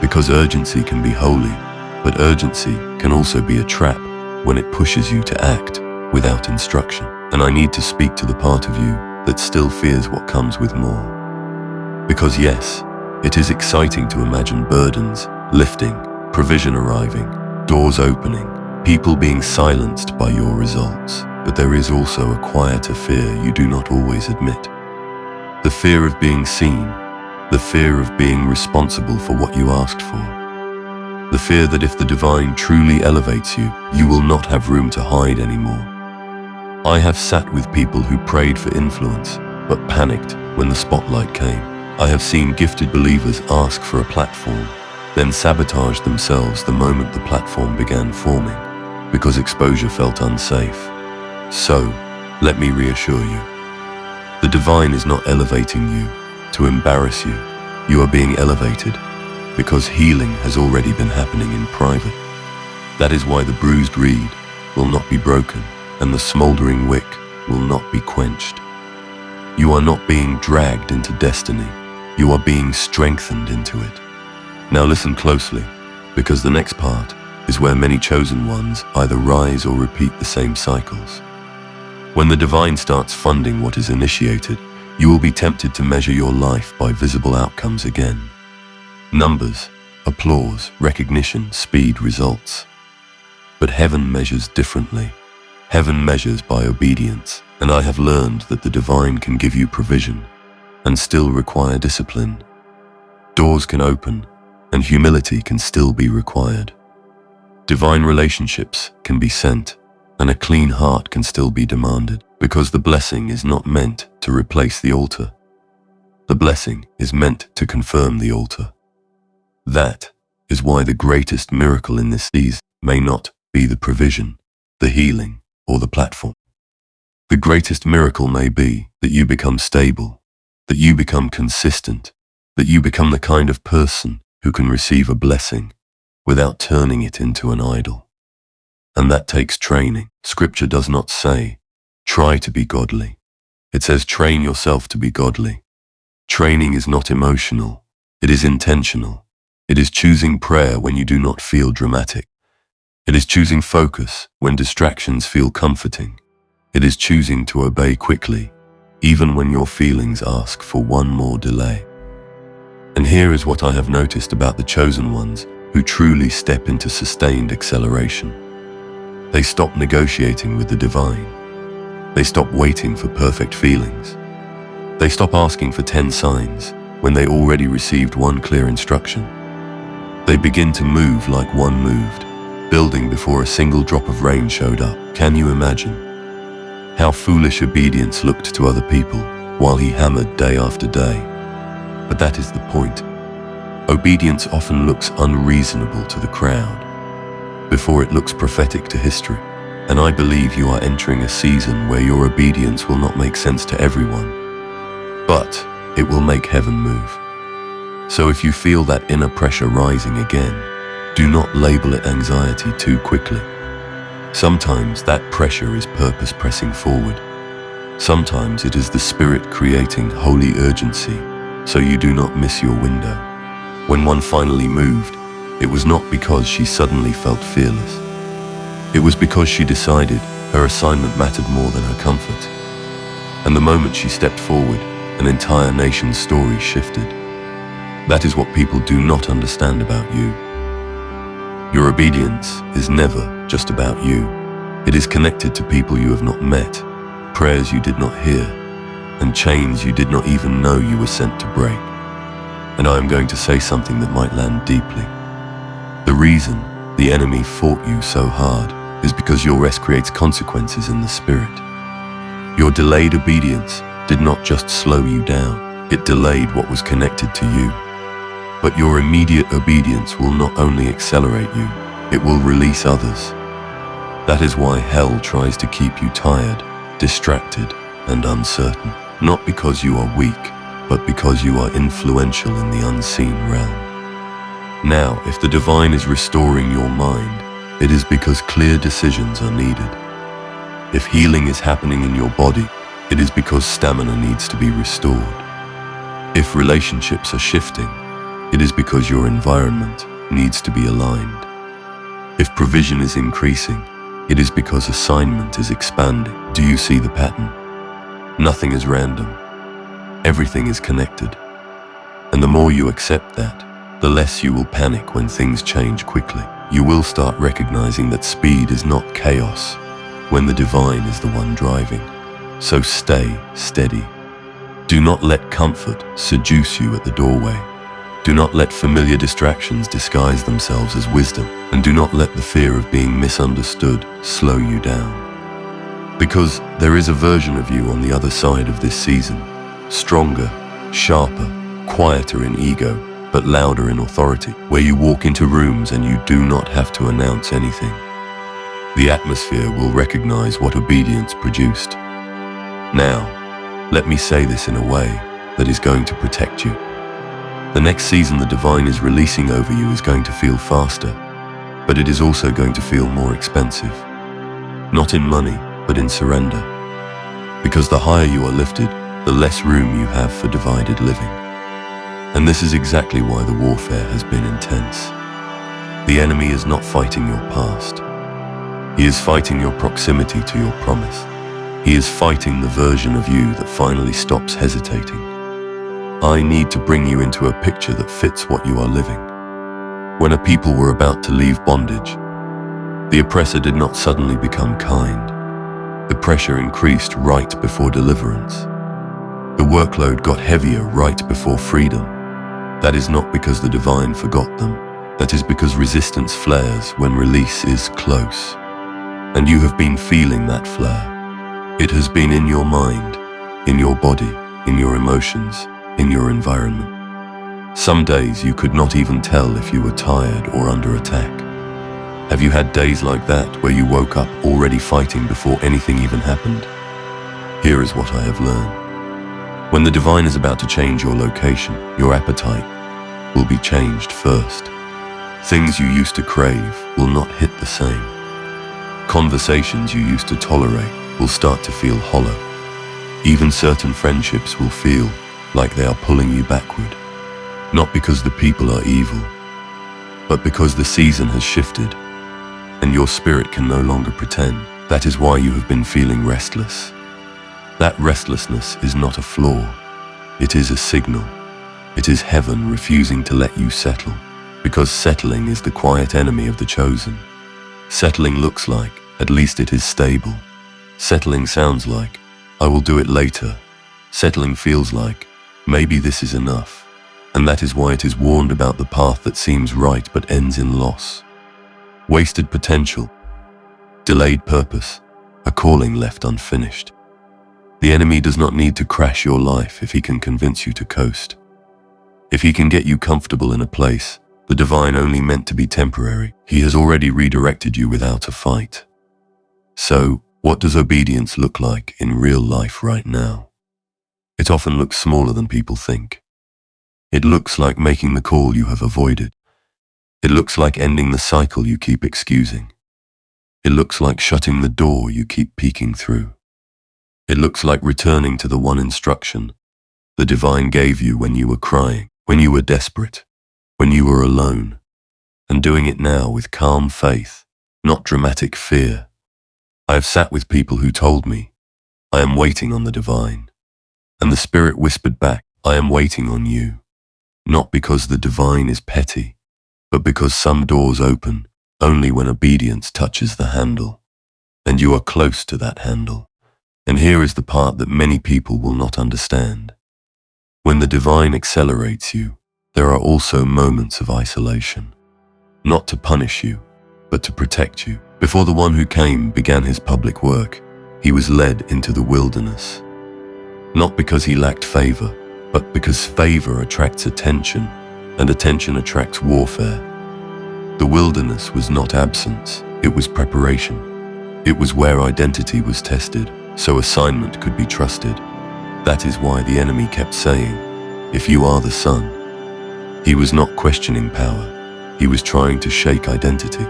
Because urgency can be holy, but urgency can also be a trap when it pushes you to act without instruction. And I need to speak to the part of you that still fears what comes with more. Because yes, it is exciting to imagine burdens lifting, provision arriving, doors opening, people being silenced by your results. But there is also a quieter fear you do not always admit. The fear of being seen, the fear of being responsible for what you asked for. The fear that if the divine truly elevates you, you will not have room to hide anymore. I have sat with people who prayed for influence, but panicked when the spotlight came. I have seen gifted believers ask for a platform, then sabotage themselves the moment the platform began forming, because exposure felt unsafe. So, let me reassure you. The divine is not elevating you to embarrass you. You are being elevated because healing has already been happening in private. That is why the bruised reed will not be broken and the smoldering wick will not be quenched. You are not being dragged into destiny. You are being strengthened into it. Now listen closely, because the next part is where many chosen ones either rise or repeat the same cycles. When the divine starts funding what is initiated, you will be tempted to measure your life by visible outcomes again. Numbers, applause, recognition, speed, results. But heaven measures differently. Heaven measures by obedience, and I have learned that the divine can give you provision and still require discipline. Doors can open, and humility can still be required. Divine relationships can be sent, and a clean heart can still be demanded, because the blessing is not meant to replace the altar. The blessing is meant to confirm the altar. That is why the greatest miracle in this season may not be the provision, the healing, or the platform. The greatest miracle may be that you become stable, that you become consistent, that you become the kind of person who can receive a blessing without turning it into an idol. And that takes training. Scripture does not say, try to be godly. It says, train yourself to be godly. Training is not emotional. It is intentional. It is choosing prayer when you do not feel dramatic. It is choosing focus when distractions feel comforting. It is choosing to obey quickly even when your feelings ask for one more delay. And here is what I have noticed about the chosen ones who truly step into sustained acceleration. They stop negotiating with the divine. They stop waiting for perfect feelings. They stop asking for 10 signs when they already received one clear instruction. They begin to move like one moved, building before a single drop of rain showed up. Can you imagine how foolish obedience looked to other people while he hammered day after day? But that is the point. Obedience often looks unreasonable to the crowd before it looks prophetic to history. And I believe you are entering a season where your obedience will not make sense to everyone, but it will make heaven move. So if you feel that inner pressure rising again, do not label it anxiety too quickly. Sometimes that pressure is purpose pressing forward. Sometimes it is the Spirit creating holy urgency so you do not miss your window. When one finally moved, it was not because she suddenly felt fearless. It was because she decided her assignment mattered more than her comfort. And the moment she stepped forward, an entire nation's story shifted. That is what people do not understand about you. Your obedience is never just about you. It is connected to people you have not met, prayers you did not hear, and chains you did not even know you were sent to break. And I am going to say something that might land deeply. The reason the enemy fought you so hard is because your rest creates consequences in the spirit. Your delayed obedience did not just slow you down, it delayed what was connected to you. But your immediate obedience will not only accelerate you, it will release others. That is why hell tries to keep you tired, distracted, and uncertain. Not because you are weak, but because you are influential in the unseen realm. Now, if the divine is restoring your mind, it is because clear decisions are needed. If healing is happening in your body, it is because stamina needs to be restored. If relationships are shifting, it is because your environment needs to be aligned. If provision is increasing, it is because assignment is expanding. Do you see the pattern? Nothing is random. Everything is connected. And the more you accept that, the less you will panic when things change quickly. You will start recognizing that speed is not chaos when the divine is the one driving. So stay steady. Do not let comfort seduce you at the doorway. Do not let familiar distractions disguise themselves as wisdom, and do not let the fear of being misunderstood slow you down. Because there is a version of you on the other side of this season, stronger, sharper, quieter in ego, but louder in authority, where you walk into rooms and you do not have to announce anything. The atmosphere will recognize what obedience produced. Now, let me say this in a way that is going to protect you. The next season the divine is releasing over you is going to feel faster, but it is also going to feel more expensive. Not in money, but in surrender. Because the higher you are lifted, the less room you have for divided living. And this is exactly why the warfare has been intense. The enemy is not fighting your past. He is fighting your proximity to your promise. He is fighting the version of you that finally stops hesitating. I need to bring you into a picture that fits what you are living. When a people were about to leave bondage, the oppressor did not suddenly become kind. The pressure increased right before deliverance. The workload got heavier right before freedom. That is not because the divine forgot them. That is because resistance flares when release is close. And you have been feeling that flare. It has been in your mind, in your body, in your emotions, in your environment. Some days you could not even tell if you were tired or under attack. Have you had days like that where you woke up already fighting before anything even happened? Here is what I have learned. When the divine is about to change your location, your appetite will be changed first. Things you used to crave will not hit the same. Conversations you used to tolerate will start to feel hollow. Even certain friendships will feel like they are pulling you backward. Not because the people are evil, but because the season has shifted and your spirit can no longer pretend. That is why you have been feeling restless. That restlessness is not a flaw. It is a signal. It is heaven refusing to let you settle, because settling is the quiet enemy of the chosen. Settling looks like, at least it is stable. Settling sounds like, I will do it later. Settling feels like, maybe this is enough. And that is why it is warned about the path that seems right but ends in loss. Wasted potential, delayed purpose, a calling left unfinished. The enemy does not need to crash your life if he can convince you to coast. If he can get you comfortable in a place the divine only meant to be temporary, he has already redirected you without a fight. So, what does obedience look like in real life right now? It often looks smaller than people think. It looks like making the call you have avoided. It looks like ending the cycle you keep excusing. It looks like shutting the door you keep peeking through. It looks like returning to the one instruction the divine gave you when you were crying, when you were desperate, when you were alone, and doing it now with calm faith, not dramatic fear. I have sat with people who told me, I am waiting on the divine. And the Spirit whispered back, I am waiting on you. Not because the divine is petty, but because some doors open only when obedience touches the handle. And you are close to that handle. And here is the part that many people will not understand. When the divine accelerates you, there are also moments of isolation. Not to punish you, but to protect you. Before the one who came began his public work, he was led into the wilderness. Not because he lacked favor, but because favor attracts attention, and attention attracts warfare. The wilderness was not absence, it was preparation. It was where identity was tested, so assignment could be trusted. That is why the enemy kept saying, if you are the Son. He was not questioning power, he was trying to shake identity.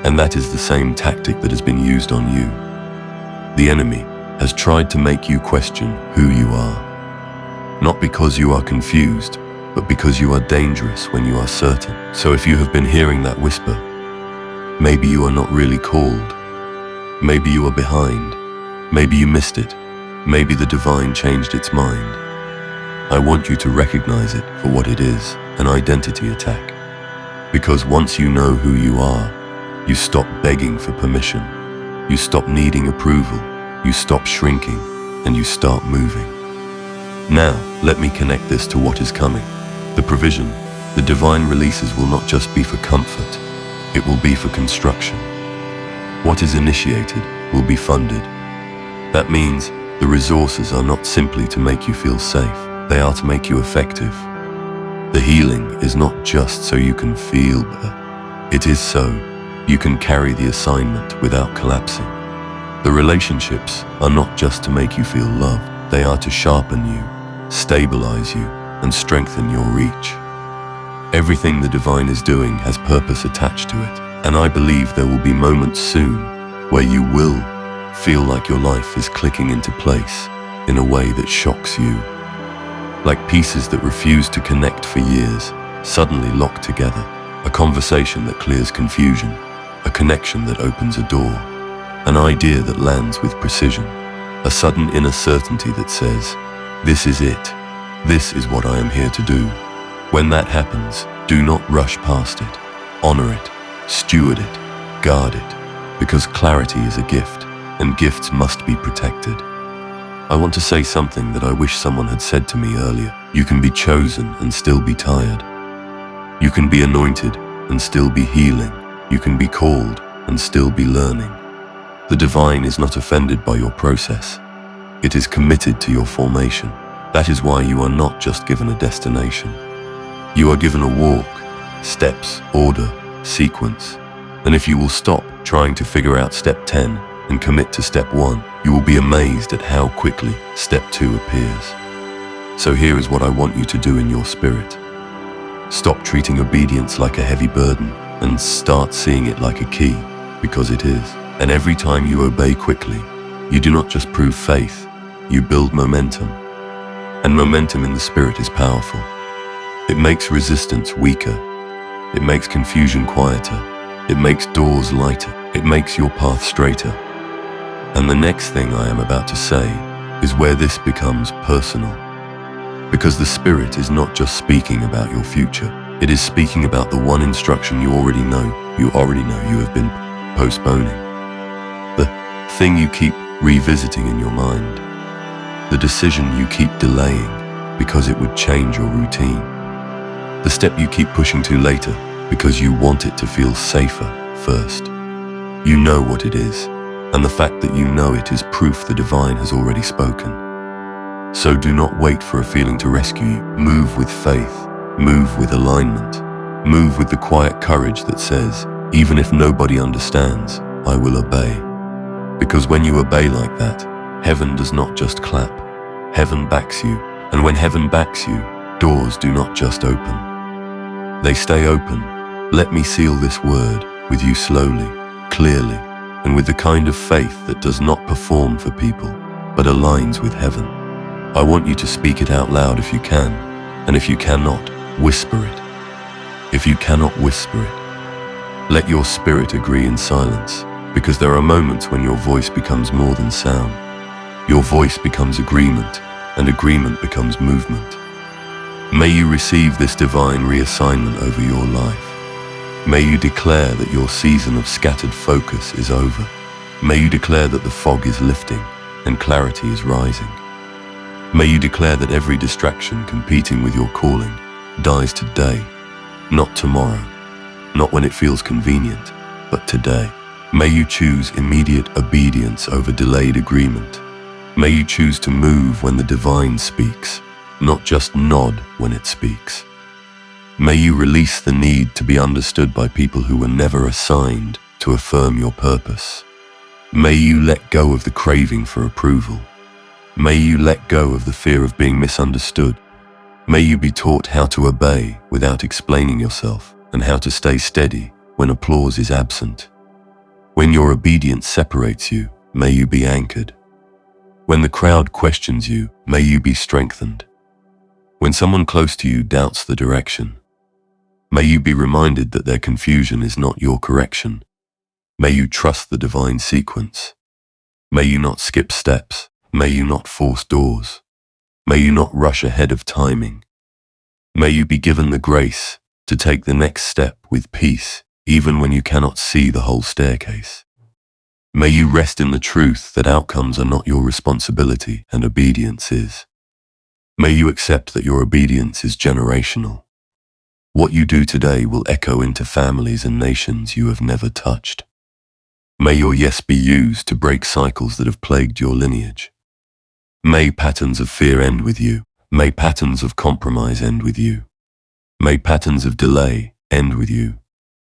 And that is the same tactic that has been used on you. The enemy has tried to make you question who you are. Not because you are confused, but because you are dangerous when you are certain. So if you have been hearing that whisper, maybe you are not really called. Maybe you are behind. Maybe you missed it. Maybe the divine changed its mind. I want you to recognize it for what it is, an identity attack. Because once you know who you are, you stop begging for permission. You stop needing approval. You stop shrinking, and you start moving. Now, let me connect this to what is coming. The provision, the divine releases will not just be for comfort, it will be for construction. What is initiated will be funded. That means the resources are not simply to make you feel safe, they are to make you effective. The healing is not just so you can feel better, it is so you can carry the assignment without collapsing. The relationships are not just to make you feel loved, they are to sharpen you, stabilize you, and strengthen your reach. Everything the divine is doing has purpose attached to it, and I believe there will be moments soon where you will feel like your life is clicking into place in a way that shocks you. Like pieces that refuse to connect for years, suddenly lock together. A conversation that clears confusion, a connection that opens a door, an idea that lands with precision, a sudden inner certainty that says, this is it. This is what I am here to do. When that happens, do not rush past it. Honor it, steward it, guard it, because clarity is a gift, and gifts must be protected. I want to say something that I wish someone had said to me earlier. You can be chosen and still be tired. You can be anointed and still be healing. You can be called and still be learning. The divine is not offended by your process. It is committed to your formation. That is why you are not just given a destination. You are given a walk, steps, order, sequence. And if you will stop trying to figure out step 10 and commit to step 1, you will be amazed at how quickly step 2 appears. So here is what I want you to do in your spirit. Stop treating obedience like a heavy burden and start seeing it like a key, because it is. And every time you obey quickly, you do not just prove faith, you build momentum. And momentum in the spirit is powerful. It makes resistance weaker. It makes confusion quieter. It makes doors lighter. It makes your path straighter. And the next thing I am about to say is where this becomes personal. Because the Spirit is not just speaking about your future, it is speaking about the one instruction you already know you have been postponing. The thing you keep revisiting in your mind. The decision you keep delaying because it would change your routine. The step you keep pushing to later because you want it to feel safer first. You know what it is, and the fact that you know it is proof the divine has already spoken. So do not wait for a feeling to rescue you. Move with faith, move with alignment, move with the quiet courage that says, even if nobody understands, I will obey. Because when you obey like that, heaven does not just clap, heaven backs you. And when heaven backs you, doors do not just open. They stay open. Let me seal this word with you slowly, clearly, and with the kind of faith that does not perform for people, but aligns with heaven. I want you to speak it out loud if you can, and if you cannot, whisper it. If you cannot whisper it, let your spirit agree in silence, because there are moments when your voice becomes more than sound. Your voice becomes agreement, and agreement becomes movement. May you receive this divine reassignment over your life. May you declare that your season of scattered focus is over. May you declare that the fog is lifting and clarity is rising. May you declare that every distraction competing with your calling dies today, not tomorrow, not when it feels convenient, but today. May you choose immediate obedience over delayed agreement. May you choose to move when the divine speaks, not just nod when it speaks. May you release the need to be understood by people who were never assigned to affirm your purpose. May you let go of the craving for approval. May you let go of the fear of being misunderstood. May you be taught how to obey without explaining yourself, and how to stay steady when applause is absent. When your obedience separates you, may you be anchored. When the crowd questions you, may you be strengthened. When someone close to you doubts the direction, may you be reminded that their confusion is not your correction. May you trust the divine sequence. May you not skip steps. May you not force doors. May you not rush ahead of timing. May you be given the grace to take the next step with peace, even when you cannot see the whole staircase. May you rest in the truth that outcomes are not your responsibility and obedience is. May you accept that your obedience is generational. What you do today will echo into families and nations you have never touched. May your yes be used to break cycles that have plagued your lineage. May patterns of fear end with you. May patterns of compromise end with you. May patterns of delay end with you.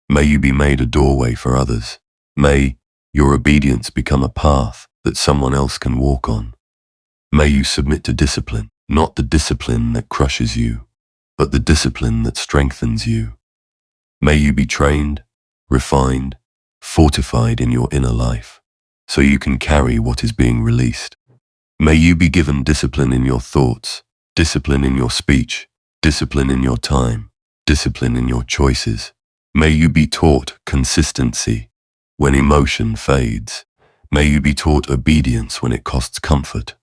May you be made a doorway for others. May your obedience become a path that someone else can walk on. May you submit to discipline, not the discipline that crushes you, but the discipline that strengthens you. May you be trained, refined, fortified in your inner life, so you can carry what is being released. May you be given discipline in your thoughts, discipline in your speech, discipline in your time, discipline in your choices. May you be taught consistency when emotion fades. May you be taught obedience when it costs comfort.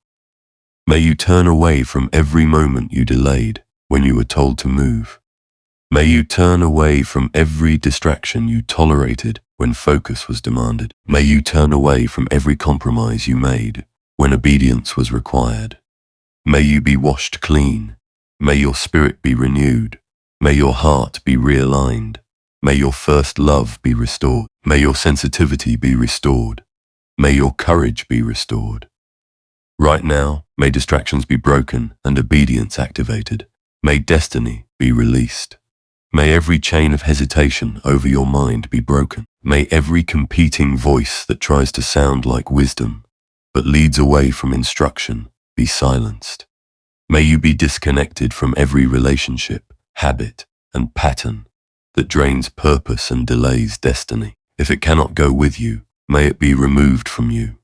May you turn away from every moment you delayed when you were told to move. May you turn away from every distraction you tolerated when focus was demanded. May you turn away from every compromise you made when obedience was required. May you be washed clean. May your spirit be renewed. May your heart be realigned. May your first love be restored. May your sensitivity be restored. May your courage be restored. Right now, may distractions be broken and obedience activated. May destiny be released. May every chain of hesitation over your mind be broken. May every competing voice that tries to sound like wisdom but leads away from instruction be silenced. May you be disconnected from every relationship, habit, and pattern that drains purpose and delays destiny. If it cannot go with you, may it be removed from you.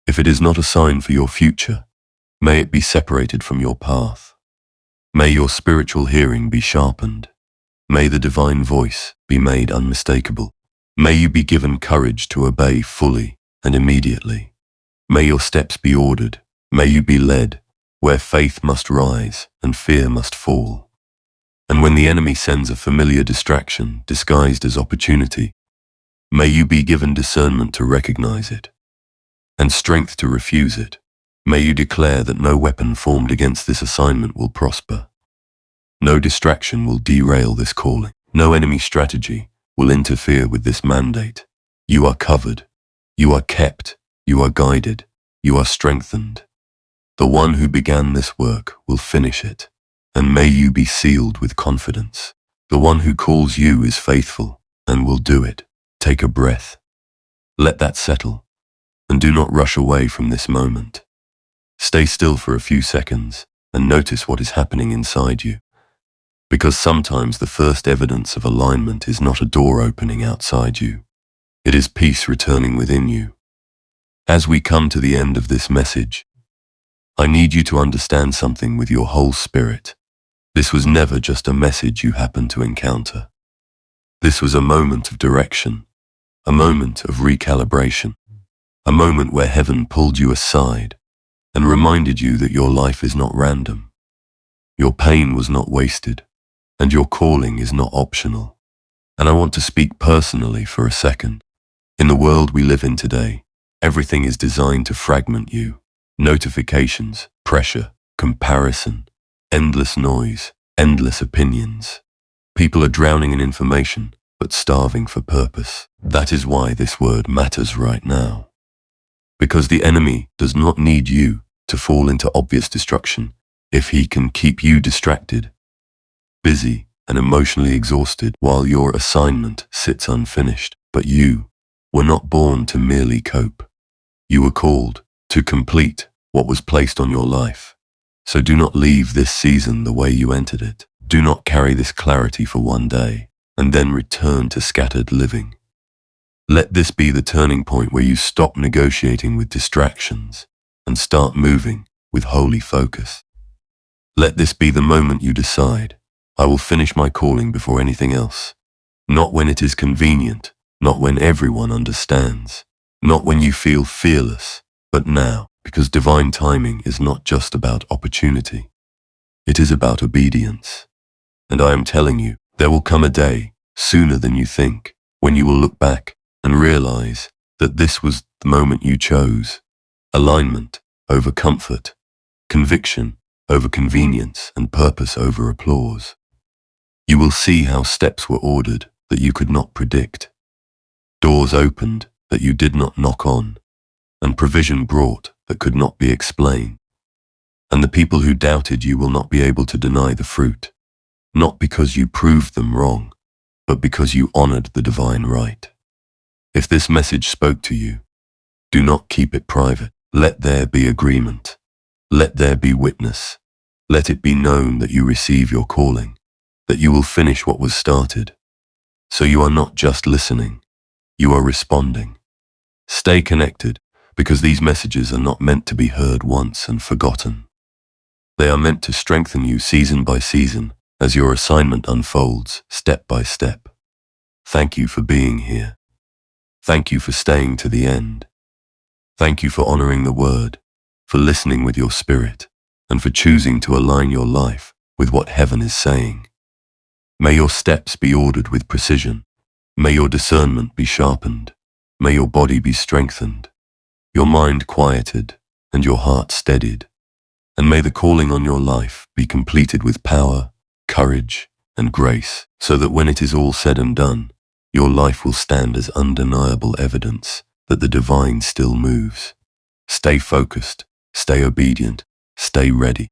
If it is not a sign for your future, may it be separated from your path. May your spiritual hearing be sharpened. May the divine voice be made unmistakable. May you be given courage to obey fully and immediately. May your steps be ordered. May you be led where faith must rise and fear must fall. And when the enemy sends a familiar distraction disguised as opportunity, may you be given discernment to recognize it and strength to refuse it. May you declare that no weapon formed against this assignment will prosper. No distraction will derail this calling. No enemy strategy will interfere with this mandate. You are covered. You are kept. You are guided. You are strengthened. The one who began this work will finish it. And may you be sealed with confidence. The one who calls you is faithful and will do it. Take a breath. Let that settle. And do not rush away from this moment. Stay still for a few seconds and notice what is happening inside you. Because sometimes the first evidence of alignment is not a door opening outside you. It is peace returning within you. As we come to the end of this message, I need you to understand something with your whole spirit. This was never just a message you happened to encounter. This was a moment of direction, a moment of recalibration, a moment where heaven pulled you aside and reminded you that your life is not random. Your pain was not wasted, and your calling is not optional. And I want to speak personally for a second. In the world we live in today, everything is designed to fragment you. Notifications, pressure, comparison, endless noise, endless opinions. People are drowning in information, but starving for purpose. That is why this word matters right now. Because the enemy does not need you to fall into obvious destruction if he can keep you distracted, busy, and emotionally exhausted while your assignment sits unfinished. But you were not born to merely cope. You were called to complete what was placed on your life. So do not leave this season the way you entered it. Do not carry this clarity for one day and then return to scattered living. Let this be the turning point where you stop negotiating with distractions and start moving with holy focus. Let this be the moment you decide, I will finish my calling before anything else. Not when it is convenient, not when everyone understands, not when you feel fearless, but now, because divine timing is not just about opportunity. It is about obedience. And I am telling you, there will come a day, sooner than you think, when you will look back and realize that this was the moment you chose. Alignment over comfort, conviction over convenience, and purpose over applause. You will see how steps were ordered that you could not predict, doors opened that you did not knock on, and provision brought that could not be explained. And the people who doubted you will not be able to deny the fruit, not because you proved them wrong, but because you honored the divine right. If this message spoke to you, do not keep it private. Let there be agreement. Let there be witness. Let it be known that you receive your calling, that you will finish what was started. So you are not just listening, you are responding. Stay connected, because these messages are not meant to be heard once and forgotten. They are meant to strengthen you season by season as your assignment unfolds step by step. Thank you for being here. Thank you for staying to the end. Thank you for honoring the word, for listening with your spirit, and for choosing to align your life with what heaven is saying. May your steps be ordered with precision. May your discernment be sharpened. May your body be strengthened, your mind quieted, and your heart steadied. And may the calling on your life be completed with power, courage, and grace, so that when it is all said and done, your life will stand as undeniable evidence that the divine still moves. Stay focused, stay obedient, stay ready,